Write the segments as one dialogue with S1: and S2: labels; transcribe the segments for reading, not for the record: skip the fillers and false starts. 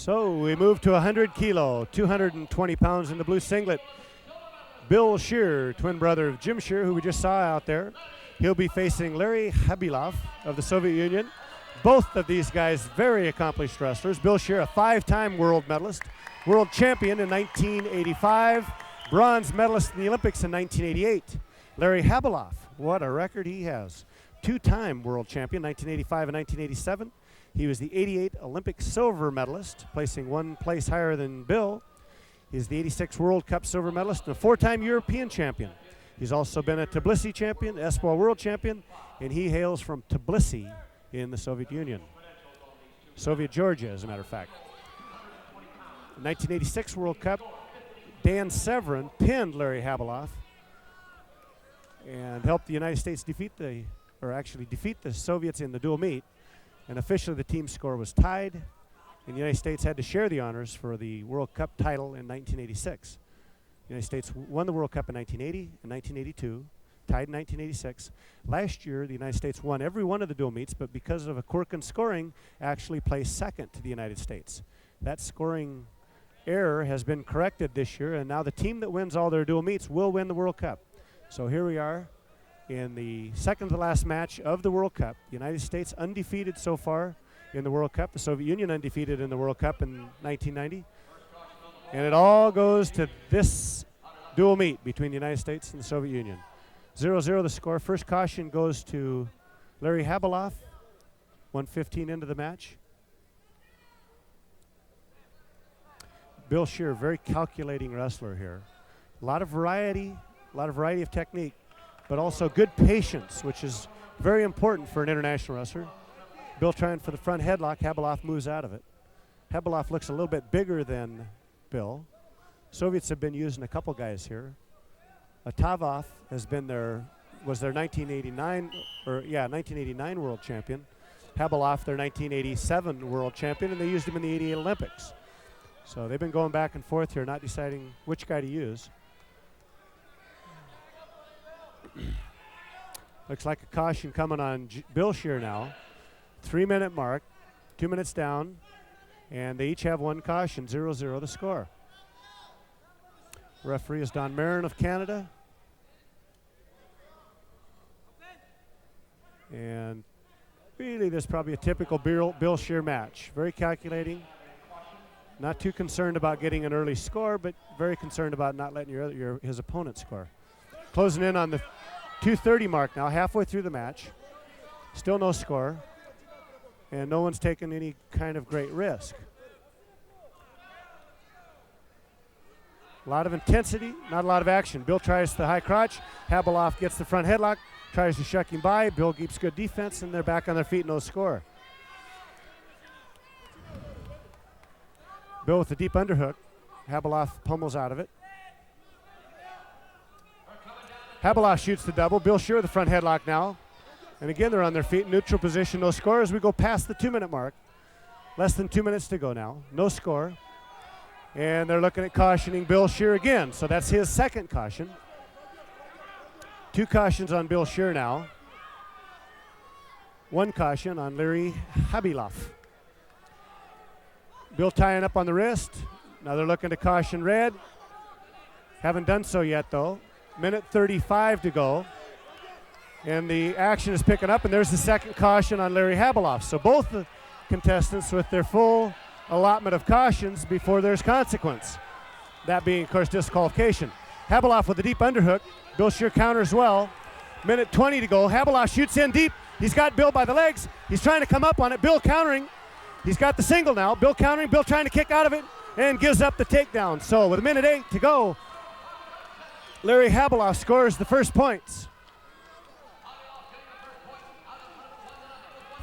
S1: So we move to 100 kilo, 220 pounds in the blue singlet. Bill Scherr, twin brother of Jim Scherr, who we just saw out there. He'll be facing Leri Khabelov of the Soviet Union. Both of these guys very accomplished wrestlers. Bill Scherr, a 5-time world medalist, world champion in 1985, bronze medalist in the Olympics in 1988. Leri Khabelov, what a record he has. 2-time world champion, 1985 and 1987. He was the 88 Olympic silver medalist, placing 1 place higher than Bill. He's the 86 World Cup silver medalist and a 4-time European champion. He's also been a Tbilisi champion, Espoir world champion, and he hails from Tbilisi in the Soviet Union. Soviet Georgia, as a matter of fact. 1986 World Cup, Dan Severin pinned Leri Khabelov and helped the United States defeat the Soviets in the dual meet. And officially the team score was tied, and the United States had to share the honors for the World Cup title in 1986. The United States won the World Cup in 1980 and 1982, tied in 1986. Last year, the United States won every one of the dual meets, but because of a quirk in scoring, actually placed second to the United States. That scoring error has been corrected this year, and now the team that wins all their dual meets will win the World Cup. So here we are in the second to last match of the World Cup. The United States undefeated so far in the World Cup. The Soviet Union undefeated in the World Cup in 1990. And it all goes to this dual meet between the United States and the Soviet Union. 0-0 the score. First caution goes to Leri Khabelov, 1:15 into the match. Bill Scherr, very calculating wrestler here. A lot of variety of technique, but also good patience, which is very important for an international wrestler. Bill trying for the front headlock. Khabelov moves out of it. Khabelov looks a little bit bigger than Bill. Soviets have been using a couple guys here. Atavov was their 1989 world champion. Khabelov, their 1987 world champion, and they used him in the 88 Olympics. So they've been going back and forth here, not deciding which guy to use. Looks like a caution coming on Bill Scherr now. 3-minute mark, 2 minutes down, and they each have 1 caution. 0-0 the score. Referee is Don Marin of Canada. And really, this is probably a typical Bill Scherr match. Very calculating. Not too concerned about getting an early score, but very concerned about not letting his opponent score. Closing in on the 2:30 mark now, halfway through the match. Still no score, and no one's taken any kind of great risk. A lot of intensity, not a lot of action. Bill tries the high crotch. Khabelov gets the front headlock, tries to shuck him by. Bill keeps good defense, and they're back on their feet, no score. Bill with the deep underhook. Khabelov pummels out of it. Khabelov shoots the double. Bill Scherr the front headlock now. And again, they're on their feet, neutral position, no score as we go past the 2-minute mark. Less than 2 minutes to go now, no score. And they're looking at cautioning Bill Scherr again, so that's his second caution. 2 cautions on Bill Scherr now. 1 caution on Leri Khabelov. Bill tying up on the wrist. Now they're looking to caution red. Haven't done so yet, though. Minute 35 to go. And the action is picking up, and there's the second caution on Leri Khabelov. So both the contestants with their full allotment of cautions before there's consequence. That being, of course, disqualification. Khabelov with a deep underhook. Bill Scherr counters well. Minute 20 to go. Khabelov shoots in deep. He's got Bill by the legs. He's trying to come up on it. Bill countering. He's got the single now. Bill countering. Bill trying to kick out of it and gives up the takedown. So with 1:08 to go, Leri Khabelov scores the first points.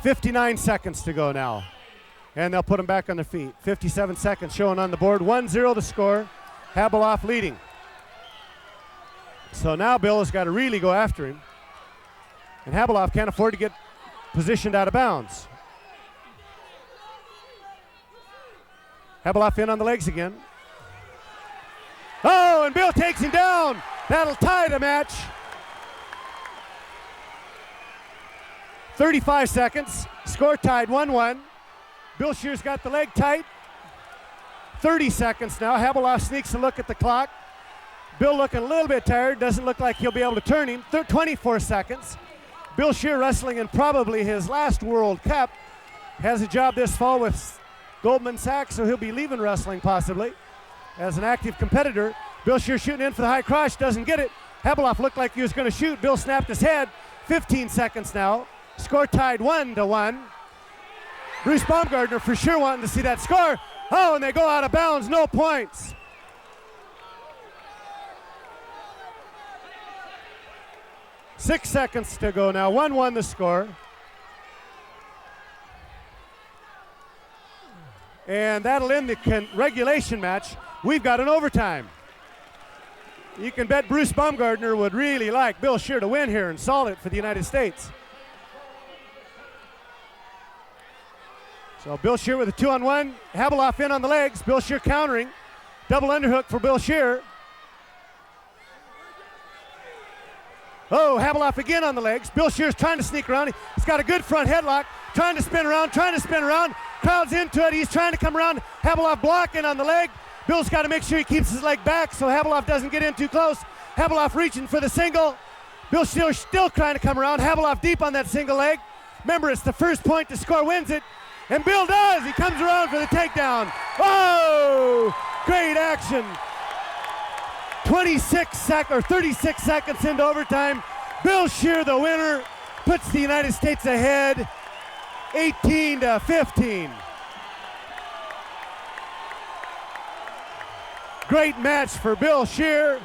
S1: 59 seconds to go now. And they'll put them back on their feet. 57 seconds showing on the board. 1-0 to score. Khabelov leading. So now Bill has got to really go after him. And Khabelov can't afford to get positioned out of bounds. Khabelov in on the legs again. Oh, and Bill takes him down. That'll tie the match. 35 seconds. Score tied 1-1. Bill Scherr's got the leg tight. 30 seconds now. Khabelov sneaks a look at the clock. Bill looking a little bit tired. Doesn't look like he'll be able to turn him. 24 seconds. Bill Scherr, wrestling in probably his last World Cup, has a job this fall with Goldman Sachs, so he'll be leaving wrestling possibly as an active competitor. Bill Scherr shooting in for the high cross, doesn't get it. Khabelov looked like he was going to shoot. Bill snapped his head. 15 seconds now. Score tied 1-1. Bruce Baumgartner for sure wanting to see that score. Oh, and they go out of bounds, no points. Six seconds to go now. 1-1 the score. And that'll end the regulation match. We've got an overtime. You can bet Bruce Baumgartner would really like Bill Scherr to win here and solve it for the United States. So Bill Scherr with a 2-on-1. Khabelov in on the legs. Bill Scherr countering. Double underhook for Bill Scherr. Oh, Khabelov again on the legs. Bill Scherr's trying to sneak around. He's got a good front headlock. Trying to spin around. Crowd's into it. He's trying to come around. Khabelov blocking on the leg. Bill's got to make sure he keeps his leg back so Khabelov doesn't get in too close. Khabelov reaching for the single. Bill Scherr still trying to come around. Khabelov deep on that single leg. Remember, it's the first point to score wins it. And Bill does. He comes around for the takedown. Oh, great action. 36 seconds into overtime. Bill Scherr, the winner, puts the United States ahead 18-15. Great match for Bill Scherr.